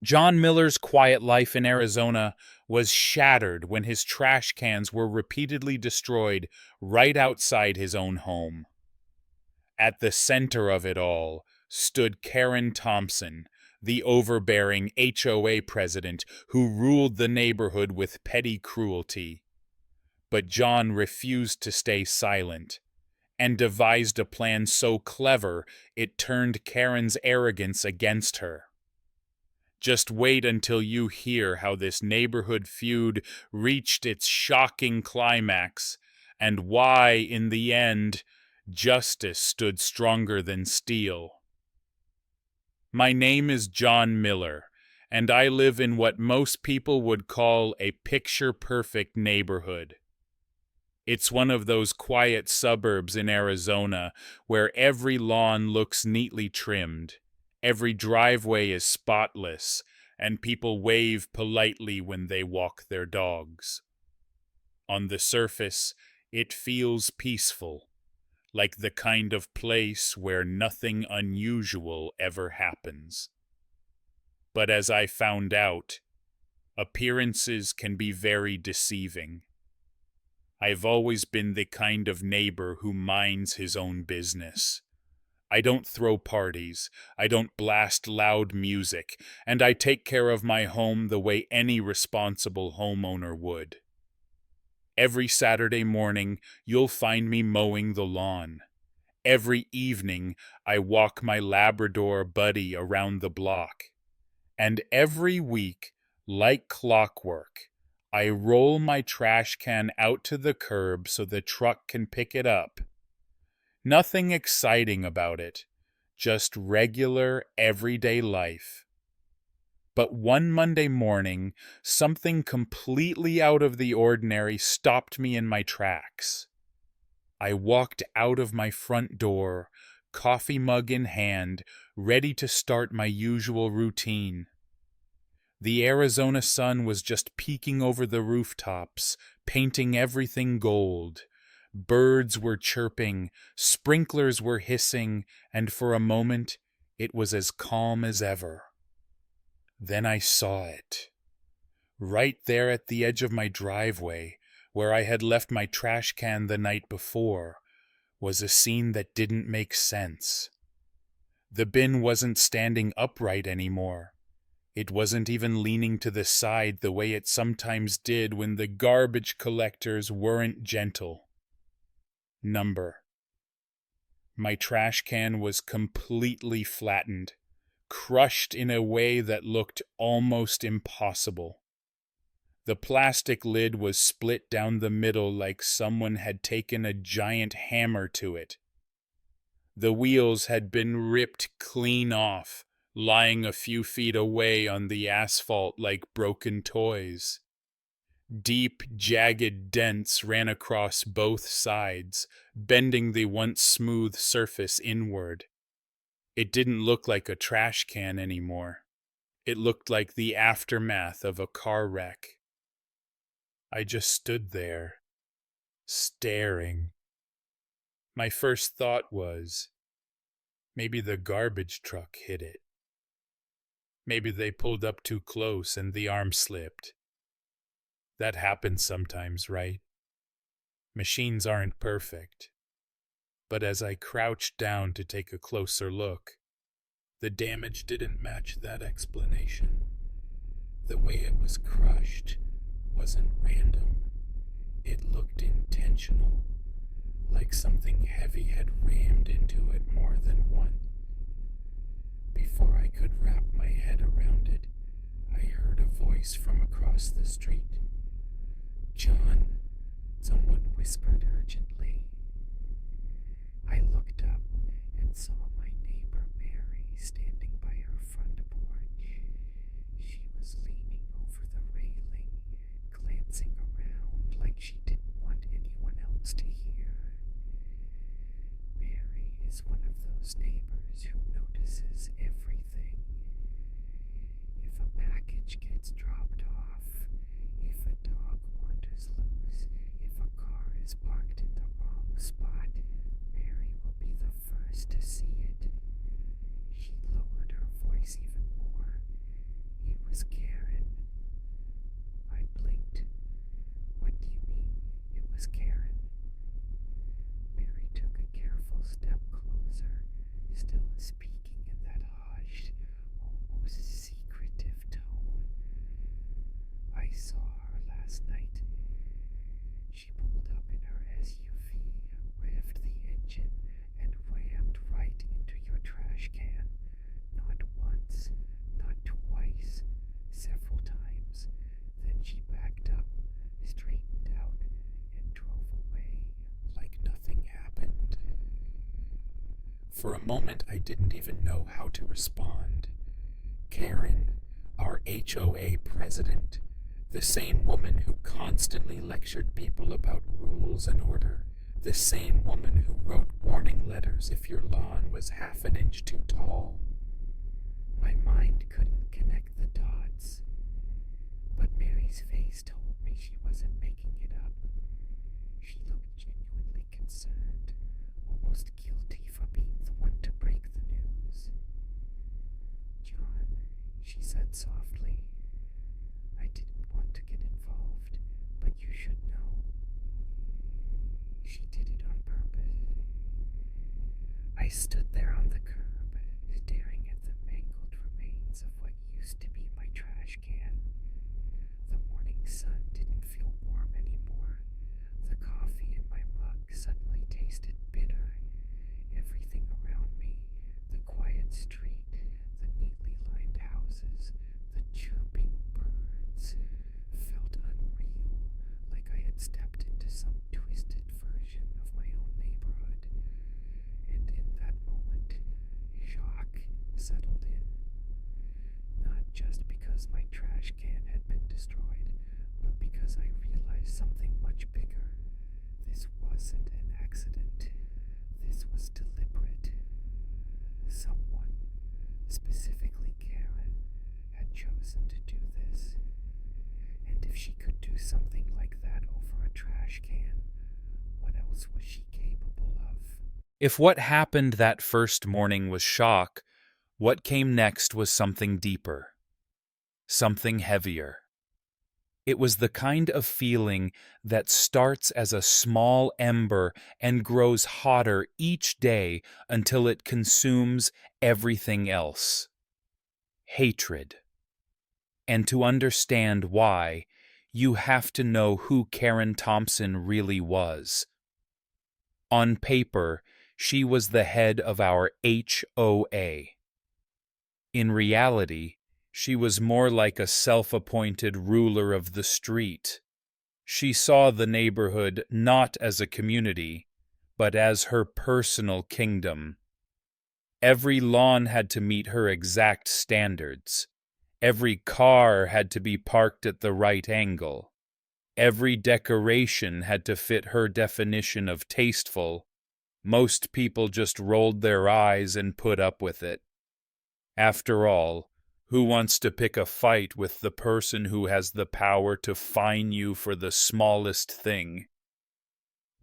John Miller's quiet life in Arizona was shattered when his trash cans were repeatedly destroyed right outside his own home. At the center of it all stood Karen Thompson, the overbearing HOA president who ruled the neighborhood with petty cruelty. But John refused to stay silent and devised a plan so clever it turned Karen's arrogance against her. Just wait until you hear how this neighborhood feud reached its shocking climax and why, in the end, justice stood stronger than steel. My name is John Miller, and I live in what most people would call a picture-perfect neighborhood. It's one of those quiet suburbs in Arizona where every lawn looks neatly trimmed, every driveway is spotless, and people wave politely when they walk their dogs. On the surface, it feels peaceful, like the kind of place where nothing unusual ever happens. But as I found out, appearances can be very deceiving. I've always been the kind of neighbor who minds his own business. I don't throw parties, I don't blast loud music, and I take care of my home the way any responsible homeowner would. Every Saturday morning, you'll find me mowing the lawn. Every evening, I walk my Labrador buddy around the block. And every week, like clockwork, I roll my trash can out to the curb so the truck can pick it up. Nothing exciting about it, just regular, everyday life. But one Monday morning, something completely out of the ordinary stopped me in my tracks. I walked out of my front door, coffee mug in hand, ready to start my usual routine. The Arizona sun was just peeking over the rooftops, painting everything gold. Birds were chirping, sprinklers were hissing, and for a moment it was as calm as ever. Then I saw it. Right there at the edge of my driveway, where I had left my trash can the night before, was a scene that didn't make sense. The bin wasn't standing upright anymore. It wasn't even leaning to the side the way it sometimes did when the garbage collectors weren't gentle. My trash can was completely flattened, crushed in a way that looked almost impossible. The plastic lid was split down the middle like someone had taken a giant hammer to it. The wheels had been ripped clean off, lying a few feet away on the asphalt like broken toys. Deep, jagged dents ran across both sides, bending the once smooth surface inward. It didn't look like a trash can anymore. It looked like the aftermath of a car wreck. I just stood there, staring. My first thought was, maybe the garbage truck hit it. Maybe they pulled up too close and the arm slipped. That happens sometimes, right? Machines aren't perfect. But as I crouched down to take a closer look, the damage didn't match that explanation. The way it was crushed wasn't random. It looked intentional, like something heavy had rammed into it more than once. Before I could wrap my head around it, I heard a voice from across the street. "John," someone whispered urgently. I looked up and saw my neighbor Mary standing by her front porch. She was leaning over the railing, glancing around like she didn't want anyone else to hear. Mary is one of those neighbors who notices everything. If a package gets dropped off, if a dog wanders loose, if a car is parked in the wrong spot, Mary will be the first to see it. She lowered her voice even more. "If was Karen. I blinked. What do you mean it was Karen? Mary took a careful step closer, still speaking in that hushed, almost secretive tone. I saw her last night. She pulled up in her SUV, revved the engine, and rammed right into your trash can. Not once, not twice, several times. Then she backed up, straightened out, and drove away like nothing happened. For a moment, I didn't even know how to respond. Karen, our HOA president, the same woman who constantly lectured people about rules and order, the same woman who wrote warning letters if your lawn was half an inch too tall. My mind couldn't connect the dots, but Mary's face told me she wasn't making it up. She looked genuinely concerned, almost guilty for being the one to break the news. John, she said softly, I didn't want to get involved, but you should know. She did it on purpose. I stood there on the curb, staring at the mangled remains of what used to be my trash can. The morning sun didn't feel warm anymore. The coffee in my mug suddenly tasted bitter. Everything around me, the quiet street, the neatly lined houses, the chirping birds, felt unreal, like I had stepped into some twisted version of my own neighborhood. And in that moment, shock settled in. Not just because my trash can had been destroyed, but because I realized something much bigger. This wasn't an accident. This was deliberate. Someone, specifically Karen, had chosen to do this. And if she could do something like that over a trash can, what else was she capable of? If what happened that first morning was shock, what came next was something deeper, something heavier. It was the kind of feeling that starts as a small ember and grows hotter each day until it consumes everything else. Hatred. And to understand why, you have to know who Karen Thompson really was. On paper, she was the head of our HOA. In reality, she was more like a self-appointed ruler of the street. She saw the neighborhood not as a community, but as her personal kingdom. Every lawn had to meet her exact standards. Every car had to be parked at the right angle. Every decoration had to fit her definition of tasteful. Most people just rolled their eyes and put up with it. After all, who wants to pick a fight with the person who has the power to fine you for the smallest thing?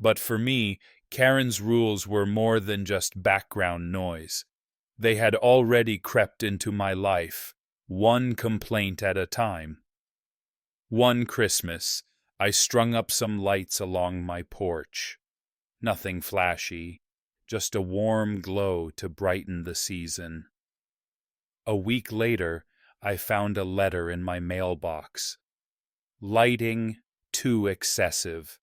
But for me, Karen's rules were more than just background noise. They had already crept into my life, one complaint at a time. One Christmas, I strung up some lights along my porch. Nothing flashy, just a warm glow to brighten the season. A week later, I found a letter in my mailbox. Lighting too excessive.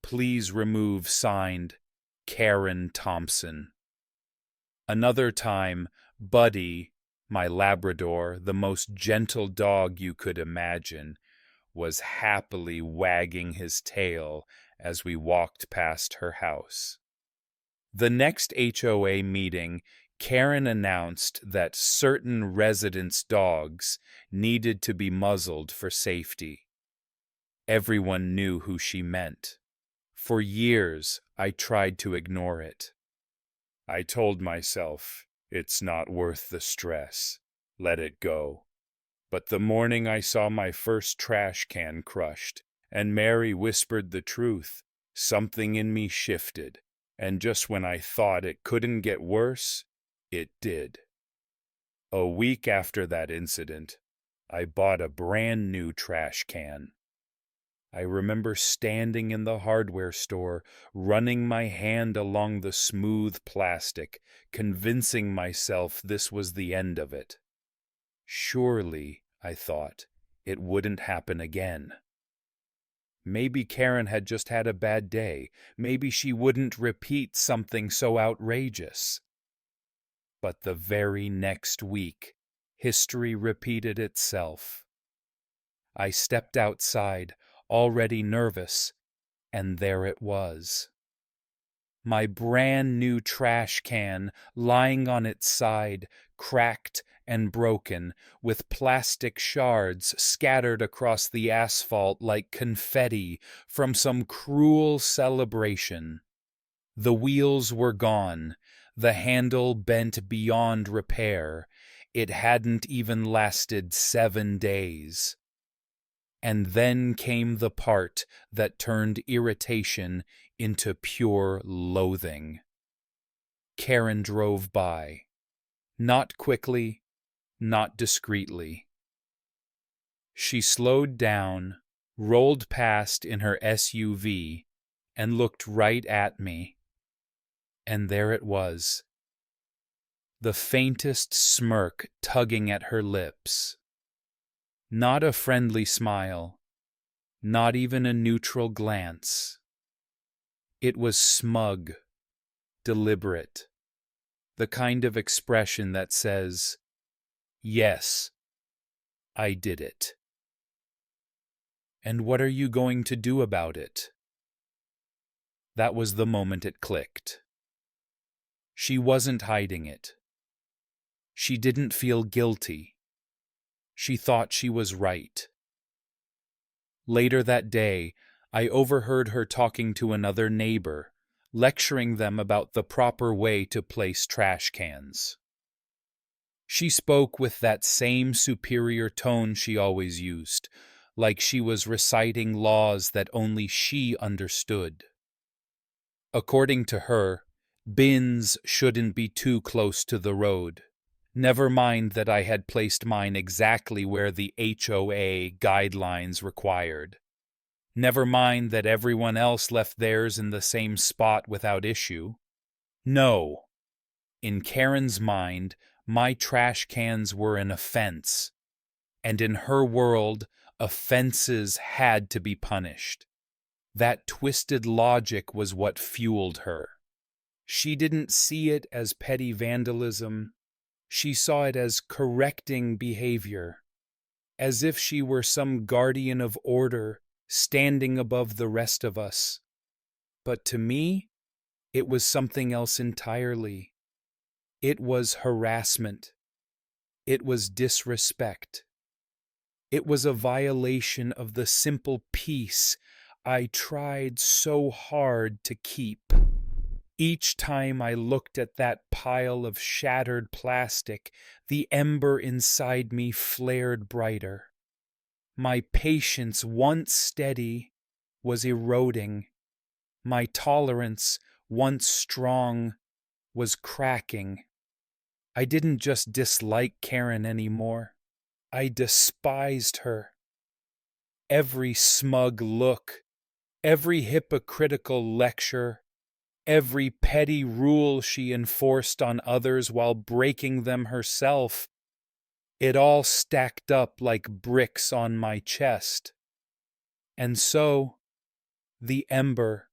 Please remove signed Karen Thompson. Another time, Buddy, my Labrador, the most gentle dog you could imagine, was happily wagging his tail as we walked past her house. The next HOA meeting, Karen announced that certain residents' dogs needed to be muzzled for safety. Everyone knew who she meant. For years, I tried to ignore it. I told myself, it's not worth the stress. Let it go. But the morning I saw my first trash can crushed, and Mary whispered the truth, something in me shifted, and just when I thought it couldn't get worse, it did. A week after that incident, I bought a brand new trash can. I remember standing in the hardware store, running my hand along the smooth plastic, convincing myself this was the end of it. Surely, I thought, it wouldn't happen again. Maybe Karen had just had a bad day. Maybe she wouldn't repeat something so outrageous. But the very next week, history repeated itself. I stepped outside, already nervous, and there it was. My brand new trash can lying on its side, cracked and broken, with plastic shards scattered across the asphalt like confetti from some cruel celebration. The wheels were gone, the handle bent beyond repair. It hadn't even lasted 7 days. And then came the part that turned irritation into pure loathing. Karen drove by. Not quickly, not discreetly. She slowed down, rolled past in her SUV, and looked right at me. And there it was. The faintest smirk tugging at her lips. Not a friendly smile, not even a neutral glance. It was smug, deliberate, the kind of expression that says, "Yes, I did it. And what are you going to do about it?" That was the moment it clicked. She wasn't hiding it. She didn't feel guilty. She thought she was right. Later that day, I overheard her talking to another neighbor, lecturing them about the proper way to place trash cans. She spoke with that same superior tone she always used, like she was reciting laws that only she understood. According to her, bins shouldn't be too close to the road. Never mind that I had placed mine exactly where the HOA guidelines required. Never mind that everyone else left theirs in the same spot without issue. No. In Karen's mind, my trash cans were an offense, and in her world, offenses had to be punished. That twisted logic was what fueled her. She didn't see it as petty vandalism. She saw it as correcting behavior, as if she were some guardian of order standing above the rest of us. But to me, it was something else entirely. It was harassment. It was disrespect. It was a violation of the simple peace I tried so hard to keep. Each time I looked at that pile of shattered plastic, the ember inside me flared brighter. My patience, once steady, was eroding. My tolerance, once strong, was cracking. I didn't just dislike Karen anymore. I despised her. Every smug look, every hypocritical lecture, every petty rule she enforced on others while breaking them herself, it all stacked up like bricks on my chest. And so, the ember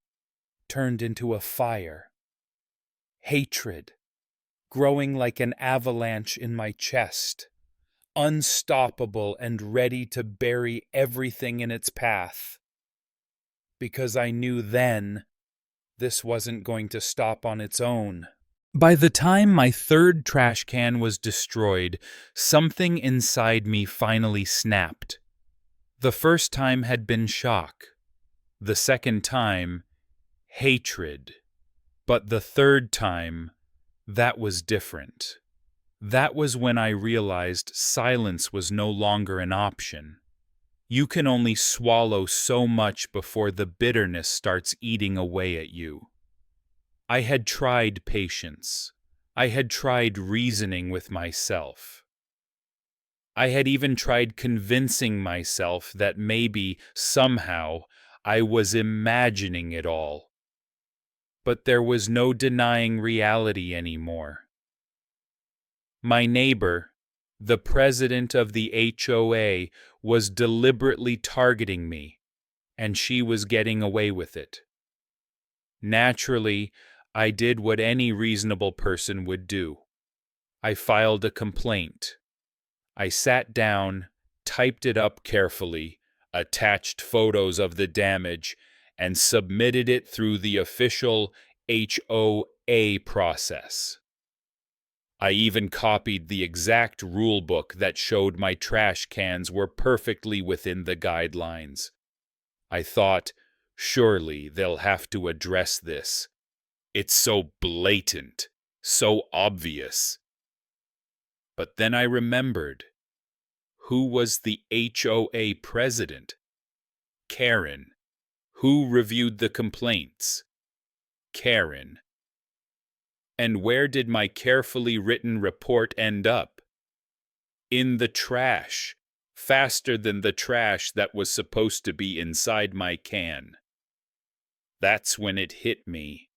turned into a fire. Hatred, growing like an avalanche in my chest, unstoppable and ready to bury everything in its path. Because I knew then this wasn't going to stop on its own. By the time my third trash can was destroyed, something inside me finally snapped. The first time had been shock. The second time, hatred. But the third time, that was different. That was when I realized silence was no longer an option. You can only swallow so much before the bitterness starts eating away at you. I had tried patience. I had tried reasoning with myself. I had even tried convincing myself that maybe, somehow, I was imagining it all. But there was no denying reality anymore. My neighbor, the president of the HOA, was deliberately targeting me, and she was getting away with it. Naturally, I did what any reasonable person would do. I filed a complaint. I sat down, typed it up carefully, attached photos of the damage, and submitted it through the official HOA process. I even copied the exact rule book that showed my trash cans were perfectly within the guidelines. I thought, surely they'll have to address this. It's so blatant, so obvious. But then I remembered. Who was the HOA president? Karen. Who reviewed the complaints? Karen. And where did my carefully written report end up? In the trash, faster than the trash that was supposed to be inside my can. That's when it hit me.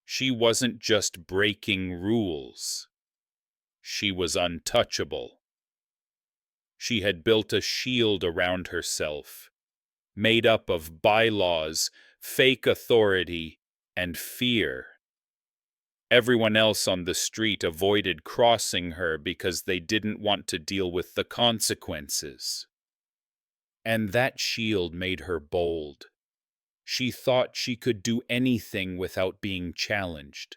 She wasn't just breaking rules. She was untouchable. She had built a shield around herself, made up of bylaws, fake authority, and fear. Everyone else on the street avoided crossing her because they didn't want to deal with the consequences. And that shield made her bold. She thought she could do anything without being challenged.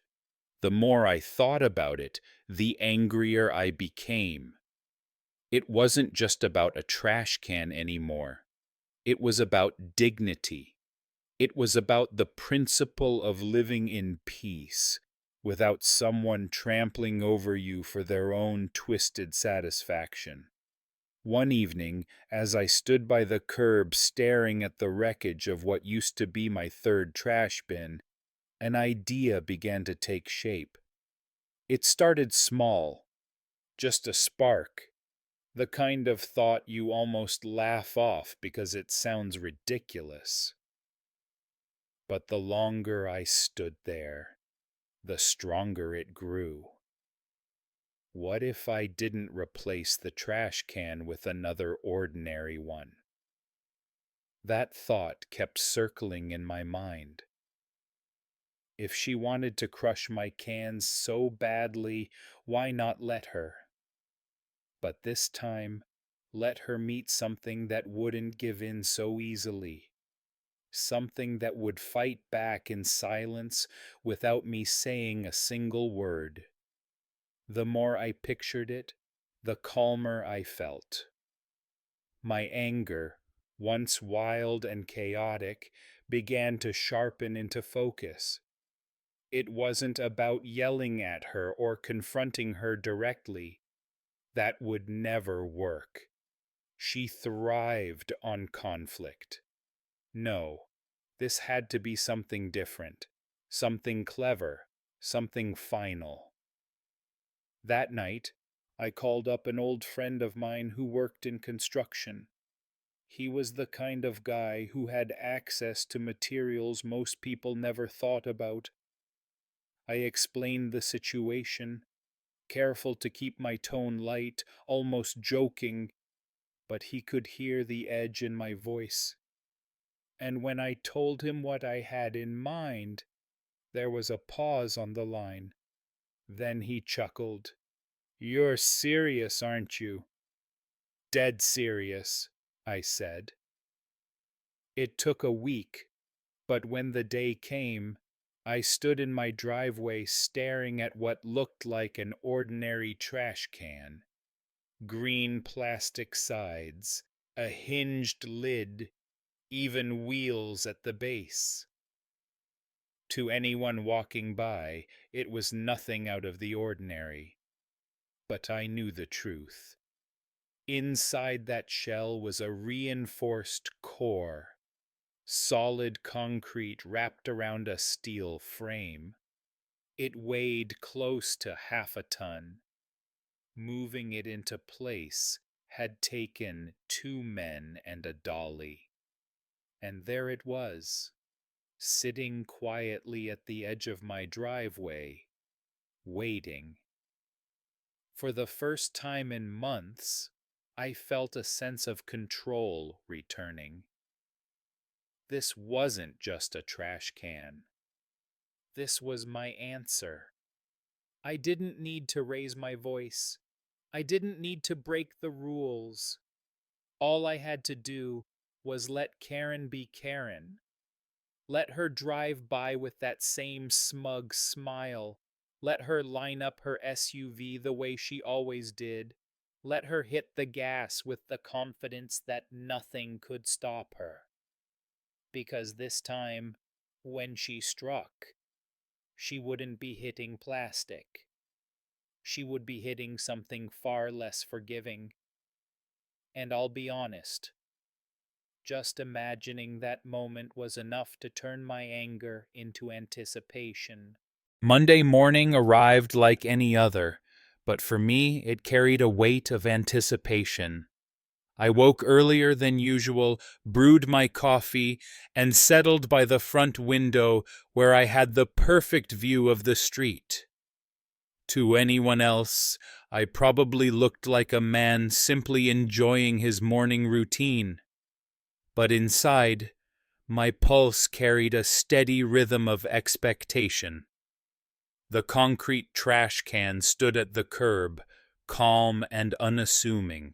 The more I thought about it, the angrier I became. It wasn't just about a trash can anymore. It was about dignity. It was about the principle of living in peace, without someone trampling over you for their own twisted satisfaction. One evening, as I stood by the curb staring at the wreckage of what used to be my third trash bin, an idea began to take shape. It started small, just a spark, the kind of thought you almost laugh off because it sounds ridiculous. But the longer I stood there, the stronger it grew. What if I didn't replace the trash can with another ordinary one? That thought kept circling in my mind. If she wanted to crush my cans so badly, why not let her? But this time, let her meet something that wouldn't give in so easily. Something that would fight back in silence without me saying a single word. The more I pictured it, the calmer I felt. My anger, once wild and chaotic, began to sharpen into focus. It wasn't about yelling at her or confronting her directly. That would never work. She thrived on conflict. No, this had to be something different, something clever, something final. That night, I called up an old friend of mine who worked in construction. He was the kind of guy who had access to materials most people never thought about. I explained the situation, careful to keep my tone light, almost joking, but he could hear the edge in my voice. And when I told him what I had in mind, there was a pause on the line. Then he chuckled. "You're serious, aren't you?" "Dead serious," I said. It took a week, but when the day came, I stood in my driveway staring at what looked like an ordinary trash can. Green plastic sides, a hinged lid, even wheels at the base. To anyone walking by, it was nothing out of the ordinary. But I knew the truth. Inside that shell was a reinforced core, solid concrete wrapped around a steel frame. It weighed close to half a ton. Moving it into place had taken 2 men and a dolly, and there it was, sitting quietly at the edge of my driveway, waiting. For the first time in months, I felt a sense of control returning. This wasn't just a trash can. This was my answer. I didn't need to raise my voice. I didn't need to break the rules. All I had to do was let Karen be Karen. Let her drive by with that same smug smile. Let her line up her SUV the way she always did. Let her hit the gas with the confidence that nothing could stop her. Because this time, when she struck, she wouldn't be hitting plastic. She would be hitting something far less forgiving. And I'll be honest, just imagining that moment was enough to turn my anger into anticipation. Monday morning arrived like any other, but for me it carried a weight of anticipation. I woke earlier than usual, brewed my coffee, and settled by the front window where I had the perfect view of the street. To anyone else, I probably looked like a man simply enjoying his morning routine. But inside, my pulse carried a steady rhythm of expectation. The concrete trash can stood at the curb, calm and unassuming.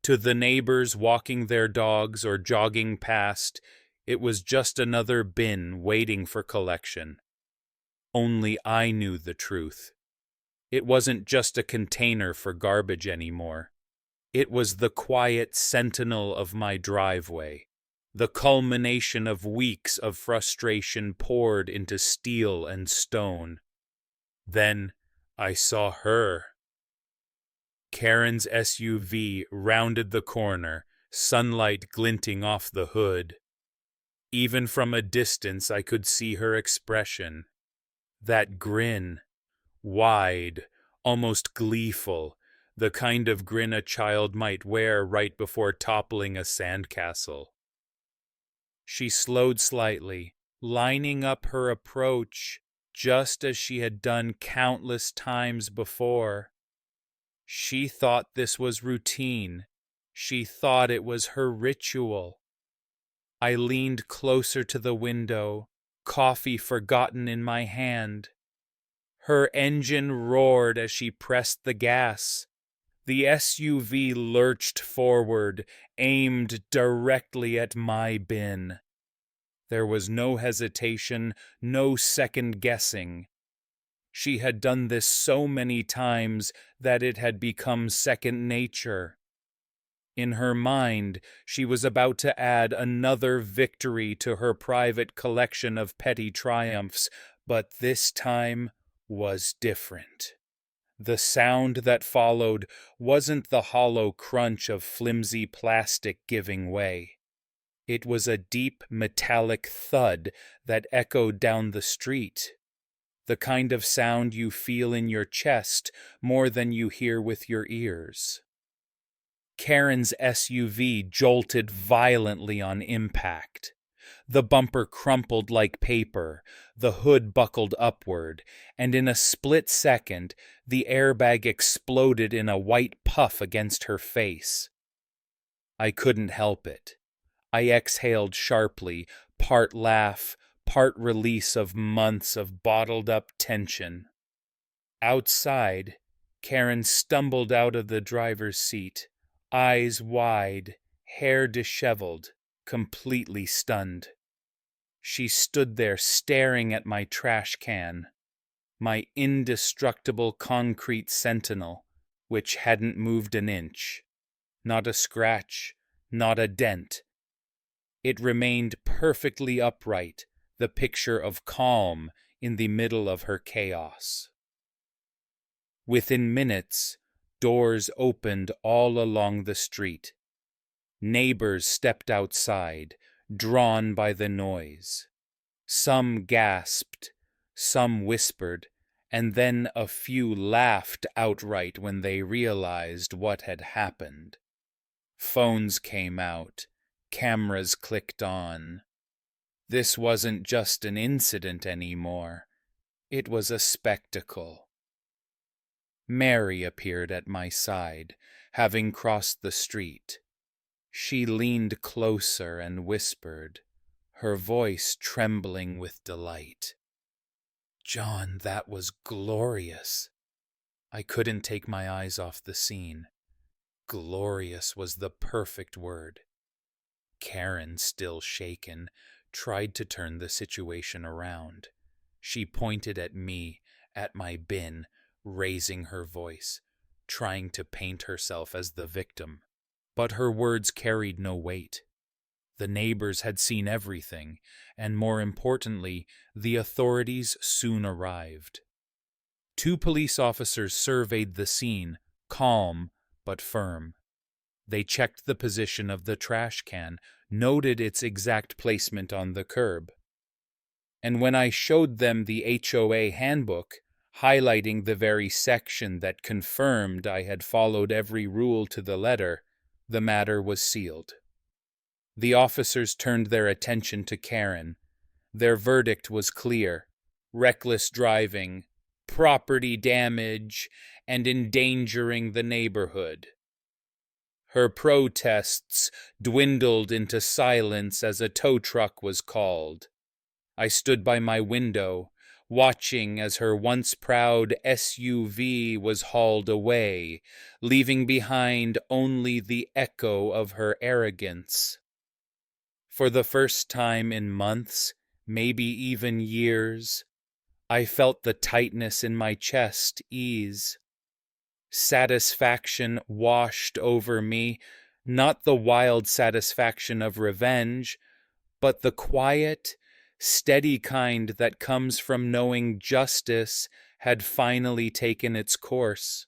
To the neighbors walking their dogs or jogging past, it was just another bin waiting for collection. Only I knew the truth. It wasn't just a container for garbage anymore. It was the quiet sentinel of my driveway, the culmination of weeks of frustration poured into steel and stone. Then I saw her. Karen's SUV rounded the corner, sunlight glinting off the hood. Even from a distance I could see her expression. That grin, wide, almost gleeful, the kind of grin a child might wear right before toppling a sandcastle. She slowed slightly, lining up her approach just as she had done countless times before. She thought this was routine. She thought it was her ritual. I leaned closer to the window, coffee forgotten in my hand. Her engine roared as she pressed the gas. The SUV lurched forward, aimed directly at my bin. There was no hesitation, no second guessing. She had done this so many times that it had become second nature. In her mind, she was about to add another victory to her private collection of petty triumphs, but this time was different. The sound that followed wasn't the hollow crunch of flimsy plastic giving way. It was a deep metallic thud that echoed down the street. The kind of sound you feel in your chest more than you hear with your ears. Karen's SUV jolted violently on impact. The bumper crumpled like paper, the hood buckled upward, and in a split second, the airbag exploded in a white puff against her face. I couldn't help it. I exhaled sharply, part laugh, part release of months of bottled-up tension. Outside, Karen stumbled out of the driver's seat, eyes wide, hair disheveled, completely stunned. She stood there staring at my trash can, my indestructible concrete sentinel, which hadn't moved an inch. Not a scratch, not a dent. It remained perfectly upright, the picture of calm in the middle of her chaos. Within minutes, doors opened all along the street. Neighbors stepped outside, drawn by the noise. Some gasped, some whispered, and then a few laughed outright when they realized what had happened. Phones came out, cameras clicked on. This wasn't just an incident anymore. It was a spectacle. Mary appeared at my side, having crossed the street. She leaned closer and whispered, her voice trembling with delight. "John, that was glorious." I couldn't take my eyes off the scene. Glorious was the perfect word. Karen, still shaken, tried to turn the situation around. She pointed at me, at my bin, raising her voice, trying to paint herself as the victim. But her words carried no weight. The neighbors had seen everything, and more importantly, the authorities soon arrived. 2 police officers surveyed the scene, calm but firm. They checked the position of the trash can, noted its exact placement on the curb. And when I showed them the HOA handbook, highlighting the very section that confirmed I had followed every rule to the letter, the matter was sealed. The officers turned their attention to Karen. Their verdict was clear: reckless driving, property damage, and endangering the neighborhood. Her protests dwindled into silence as a tow truck was called. I stood by my window, watching as her once proud SUV was hauled away, leaving behind only the echo of her arrogance. For the first time in months, maybe even years, I felt the tightness in my chest ease. Satisfaction washed over me, not the wild satisfaction of revenge, but the quiet, steady kind that comes from knowing justice had finally taken its course.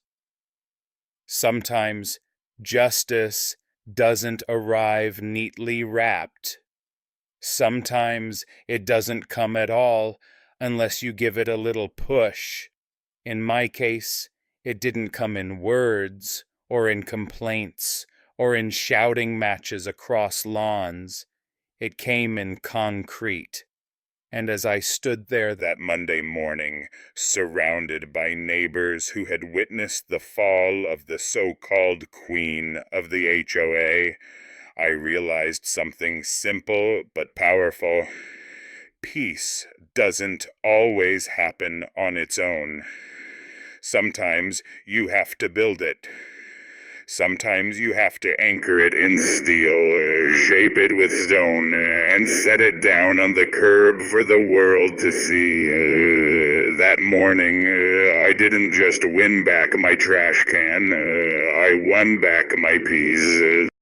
Sometimes justice doesn't arrive neatly wrapped. Sometimes it doesn't come at all unless you give it a little push. In my case, it didn't come in words, or in complaints, or in shouting matches across lawns. It came in concrete. And as I stood there that Monday morning, surrounded by neighbors who had witnessed the fall of the so-called queen of the HOA, I realized something simple but powerful. Peace doesn't always happen on its own. Sometimes you have to build it. Sometimes you have to anchor it in steel, shape it with stone, and set it down on the curb for the world to see. That morning, I didn't just win back my trash can, I won back my peace.